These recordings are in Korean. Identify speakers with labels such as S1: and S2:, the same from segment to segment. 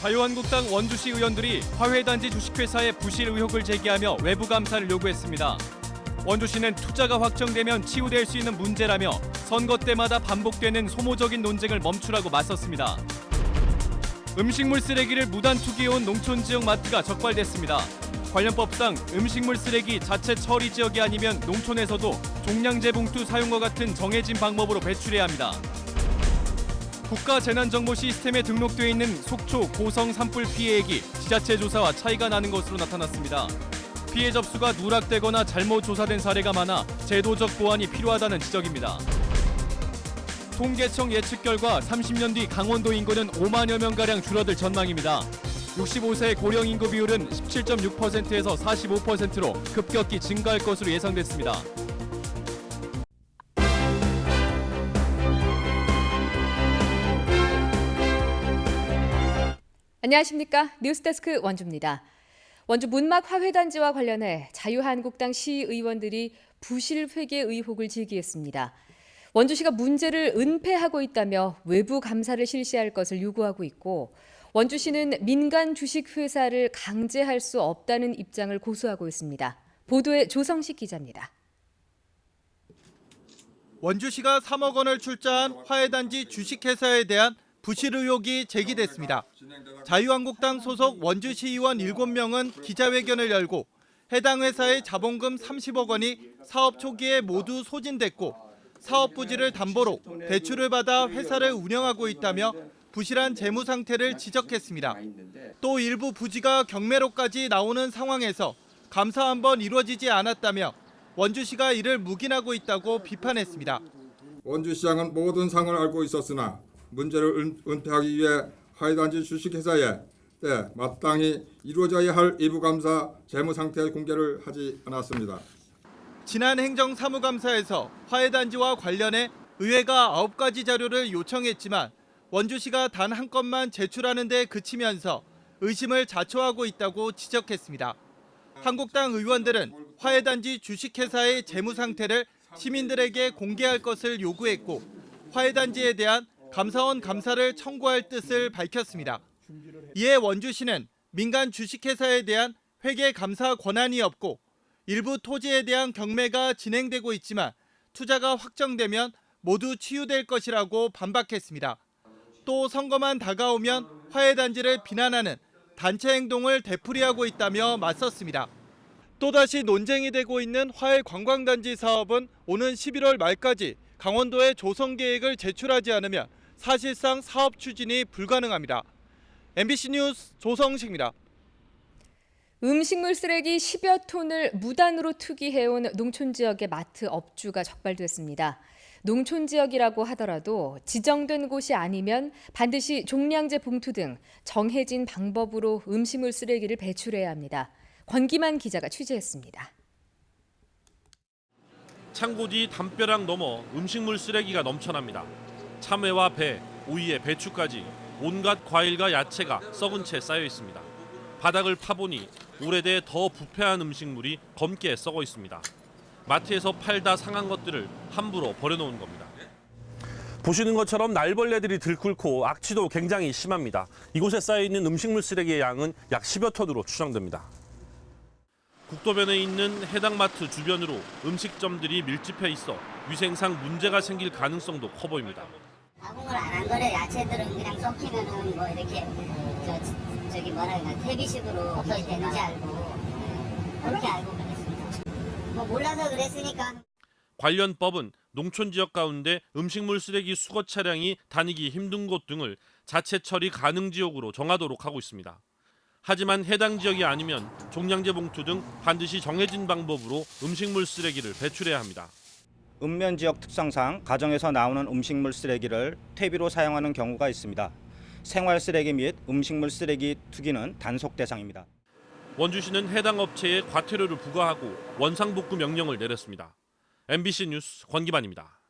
S1: 자유한국당 원주시 의원들이 화훼단지 주식회사의 부실 의혹을 제기하며 외부 감사를 요구했습니다. 원주시는 투자가 확정되면 치유될 수 있는 문제라며 선거 때마다 반복되는 소모적인 논쟁을 멈추라고 맞섰습니다. 음식물 쓰레기를 무단 투기해온 농촌 지역 마트가 적발됐습니다. 관련 법상 음식물 쓰레기 자체 처리 지역이 아니면 농촌에서도 종량제 봉투 사용과 같은 정해진 방법으로 배출해야 합니다. 국가재난정보 시스템에 등록되어 있는 속초 고성 산불 피해액이 지자체 조사와 차이가 나는 것으로 나타났습니다. 피해 접수가 누락되거나 잘못 조사된 사례가 많아 제도적 보완이 필요하다는 지적입니다. 통계청 예측 결과 30년 뒤 강원도 인구는 5만여 명가량 줄어들 전망입니다. 65세 고령 인구 비율은 17.6%에서 45%로 급격히 증가할 것으로 예상됐습니다.
S2: 안녕하십니까. 뉴스데스크 원주입니다. 원주 문막 화훼단지와 관련해 자유한국당 시의원들이 부실 회계 의혹을 제기했습니다. 원주시가 문제를 은폐하고 있다며 외부 감사를 실시할 것을 요구하고 있고, 원주시는 민간 주식회사를 강제할 수 없다는 입장을 고수하고 있습니다. 보도에 조성식 기자입니다.
S3: 원주시가 3억 원을 출자한 화훼단지 주식회사에 대한 부실 의혹이 제기됐습니다. 자유한국당 소속 원주시의원 7명은 기자회견을 열고 해당 회사의 자본금 30억 원이 사업 초기에 모두 소진됐고 사업 부지를 담보로 대출을 받아 회사를 운영하고 있다며 부실한 재무 상태를 지적했습니다. 또 일부 부지가 경매로까지 나오는 상황에서 감사 한 번 이루어지지 않았다며 원주시가 이를 묵인하고 있다고 비판했습니다.
S4: 원주시장은 모든 상황을 알고 있었으나 문제를 은폐하기 위해 화훼단지 주식회사에 마땅히 이루어져야 할 일부 감사 재무 상태 공개를 하지 않았습니다.
S3: 지난 행정사무감사에서 화훼단지와 관련해 의회가 9가지 자료를 요청했지만 원주시가 단 한 건만 제출하는 데 그치면서 의심을 자초하고 있다고 지적했습니다. 한국당 의원들은 화훼단지 주식회사의 재무 상태를 시민들에게 공개할 것을 요구했고 화훼단지에 대한 감사원 감사를 청구할 뜻을 밝혔습니다. 이에 원주시는 민간 주식회사에 대한 회계 감사 권한이 없고 일부 토지에 대한 경매가 진행되고 있지만 투자가 확정되면 모두 치유될 것이라고 반박했습니다. 또 선거만 다가오면 화훼단지를 비난하는 단체 행동을 되풀이하고 있다며 맞섰습니다. 또다시 논쟁이 되고 있는 화훼관광단지 사업은 오는 11월 말까지 강원도에 조성 계획을 제출하지 않으면 사실상 사업 추진이 불가능합니다. MBC 뉴스 조성식입니다.
S2: 음식물 쓰레기 10여 톤을 무단으로 투기해온 농촌 지역의 마트 업주가 적발됐습니다. 농촌 지역이라고 하더라도 지정된 곳이 아니면 반드시 종량제 봉투 등 정해진 방법으로 음식물 쓰레기를 배출해야 합니다. 권기만 기자가 취재했습니다.
S5: 창고 뒤 담벼락 넘어 음식물 쓰레기가 넘쳐납니다. 참외와 배, 오이에 배추까지 온갖 과일과 야채가 썩은 채 쌓여 있습니다. 바닥을 파보니 오래돼 더 부패한 음식물이 검게 썩어 있습니다. 마트에서 팔다 상한 것들을 함부로 버려놓은 겁니다. 보시는 것처럼 날벌레들이 들끓고 악취도 굉장히 심합니다. 이곳에 쌓여있는 음식물 쓰레기의 양은 약 10여 톤으로 추정됩니다. 국도변에 있는 해당 마트 주변으로 음식점들이 밀집해 있어 위생상 문제가 생길 가능성도 커 보입니다.
S6: 가공을 안 한 거래 야채들은 그냥 썩히면은 뭐 이렇게 저기 뭐라 그러나 퇴비식으로 없어지는지 알고 그렇게 알고 그랬습니다. 뭐 몰라서 그랬으니까.
S5: 관련 법은 농촌 지역 가운데 음식물 쓰레기 수거 차량이 다니기 힘든 곳 등을 자체 처리 가능 지역으로 정하도록 하고 있습니다. 하지만 해당 지역이 아니면 종량제 봉투 등 반드시 정해진 방법으로 음식물 쓰레기를 배출해야 합니다.
S7: 읍면 지역 특성상 가정에서 나오는 음식물 쓰레기를 퇴비로 사용하는 경우가 있습니다. 생활 쓰레기 및 음식물 쓰레기 투기는 단속 대상입니다.
S5: 원주시는 해당 업체에 과태료를 부과하고 원상복구 명령을 내렸습니다. MBC 뉴스 권기만입니다.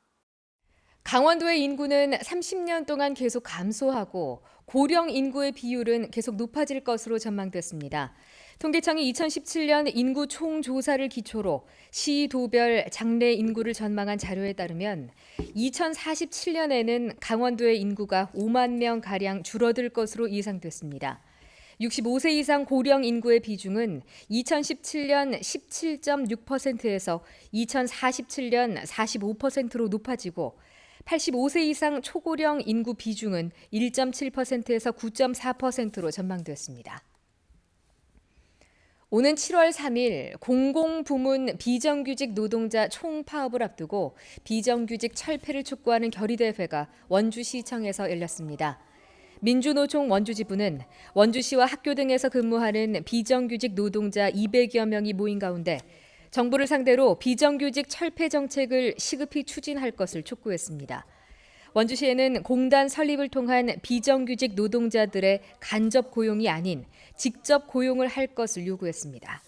S2: 강원도의 인구는 30년 동안 계속 감소하고 고령 인구의 비율은 계속 높아질 것으로 전망됐습니다. 통계청이 2017년 인구 총조사를 기초로 시도별 장래 인구를 전망한 자료에 따르면 2047년에는 강원도의 인구가 5만 명가량 줄어들 것으로 예상됐습니다. 65세 이상 고령 인구의 비중은 2017년 17.6%에서 2047년 45%로 높아지고 85세 이상 초고령 인구 비중은 1.7%에서 9.4%로 전망됐습니다. 오는 7월 3일 공공부문 비정규직 노동자 총파업을 앞두고 비정규직 철폐를 촉구하는 결의대회가 원주시청에서 열렸습니다. 민주노총 원주지부는 원주시와 학교 등에서 근무하는 비정규직 노동자 200여 명이 모인 가운데 정부를 상대로 비정규직 철폐 정책을 시급히 추진할 것을 촉구했습니다. 원주시에는 공단 설립을 통한 비정규직 노동자들의 간접 고용이 아닌 직접 고용을 할 것을 요구했습니다.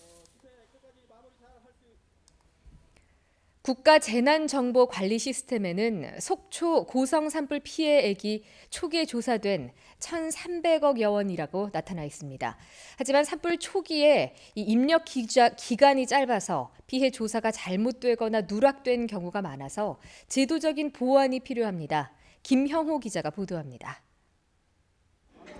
S2: 국가재난정보관리 시스템에는 속초 고성 산불 피해액이 초기에 조사된 1,300억여 원이라고 나타나 있습니다. 하지만 산불 초기에 이 입력 기간이 짧아서 피해 조사가 잘못되거나 누락된 경우가 많아서 제도적인 보완이 필요합니다. 김형호 기자가 보도합니다.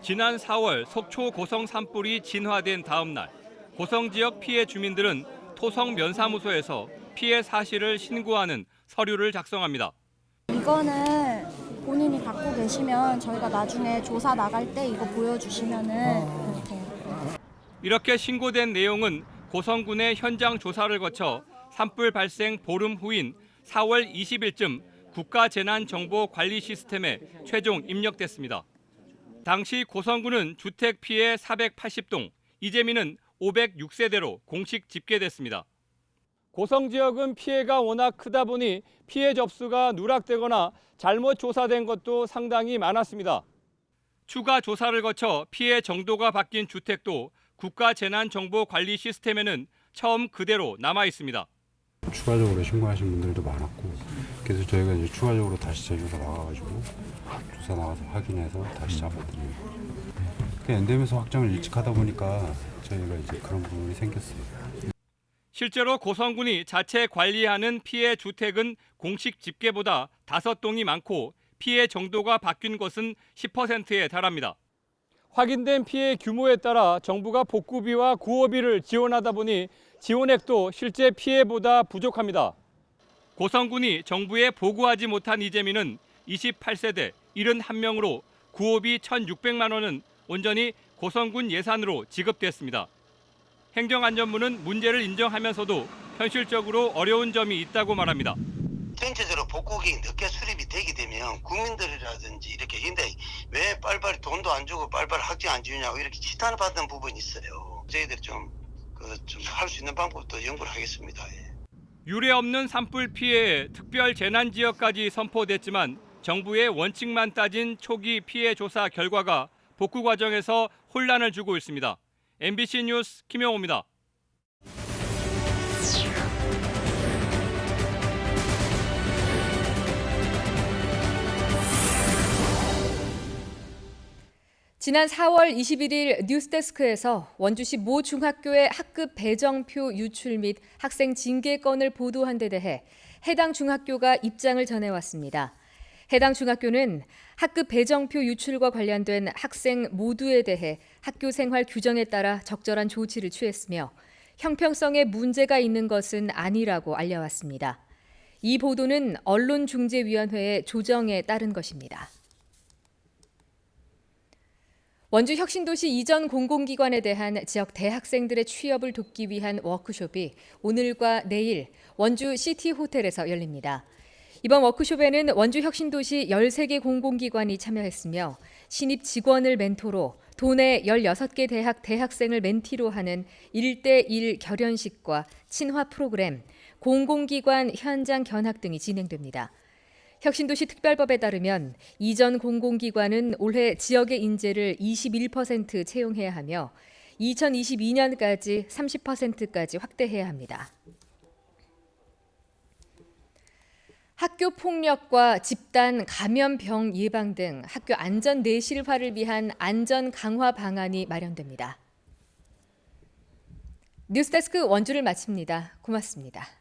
S1: 지난 4월 속초 고성 산불이 진화된 다음 날 고성 지역 피해 주민들은 토성 면사무소에서 피해 사실을 신고하는 서류를 작성합니다.
S8: 이거는 본인이 갖고 계시면 저희가 나중에 조사 나갈 때 이거 보여주시면은
S1: 이렇게 신고된 내용은 고성군의 현장 조사를 거쳐 산불 발생 보름 후인 4월 20일쯤 국가재난정보관리 시스템에 최종 입력됐습니다. 당시 고성군은 주택 피해 480동, 이재민은 506세대로 공식 집계됐습니다. 고성 지역은 피해가 워낙 크다 보니 피해 접수가 누락되거나 잘못 조사된 것도 상당히 많았습니다. 추가 조사를 거쳐 피해 정도가 바뀐 주택도 국가재난정보관리 시스템에는 처음 그대로 남아 있습니다.
S9: 추가적으로 신고하신 분들도 많았고, 그래서 저희가 이제 추가적으로 다시 저희가 나가가지고 조사 나가서 확인해서 다시 잡아드리고, 엔데미에서 확정을 일찍 하다 보니까 저희가 이제 그런 부분이 생겼어요.
S1: 실제로 고성군이 자체 관리하는 피해 주택은 공식 집계보다 5동이 많고 피해 정도가 바뀐 것은 10%에 달합니다. 확인된 피해 규모에 따라 정부가 복구비와 구호비를 지원하다 보니 지원액도 실제 피해보다 부족합니다. 고성군이 정부에 보고하지 못한 이재민은 28세대 71명으로 구호비 1,600만 원은 온전히 고성군 예산으로 지급됐습니다. 행정안전부는 문제를 인정하면서도 현실적으로 어려운 점이 있다고 말합니다.
S10: 전체적으로 복구기 늦게 수립이 되게 되면 국민들이라든지 이렇게 근데 왜 빨리빨리 돈도 안 주고 빨리빨리 확정 안 지우냐고 이렇게 지탄받는 부분이 있어요. 저희들이 좀 할 수 있는 방법도 연구를 하겠습니다.
S1: 유례 없는 산불 피해에 특별 재난 지역까지 선포됐지만 정부의 원칙만 따진 초기 피해 조사 결과가 복구 과정에서 혼란을 주고 있습니다. MBC 뉴스 김영호입니다.
S2: 지난 4월 21일 뉴스데스크에서 원주시 모 중학교의 학급 배정표 유출 및 학생 징계 건을 보도한 데 대해 해당 중학교가 입장을 전해왔습니다. 해당 중학교는 학급 배정표 유출과 관련된 학생 모두에 대해 학교 생활 규정에 따라 적절한 조치를 취했으며 형평성에 문제가 있는 것은 아니라고 알려왔습니다. 이 보도는 언론중재위원회의 조정에 따른 것입니다. 원주 혁신도시 이전 공공기관에 대한 지역 대학생들의 취업을 돕기 위한 워크숍이 오늘과 내일 원주 시티호텔에서 열립니다. 이번 워크숍에는 원주 혁신도시 13개 공공기관이 참여했으며 신입 직원을 멘토로 도내 16개 대학 대학생을 멘티로 하는 1대1 결연식과 친화 프로그램, 공공기관 현장 견학 등이 진행됩니다. 혁신도시 특별법에 따르면 이전 공공기관은 올해 지역의 인재를 21% 채용해야 하며 2022년까지 30%까지 확대해야 합니다. 학교 폭력과 집단 감염병 예방 등 학교 안전 내실화를 위한 안전 강화 방안이 마련됩니다. 뉴스데스크 원주를 마칩니다. 고맙습니다.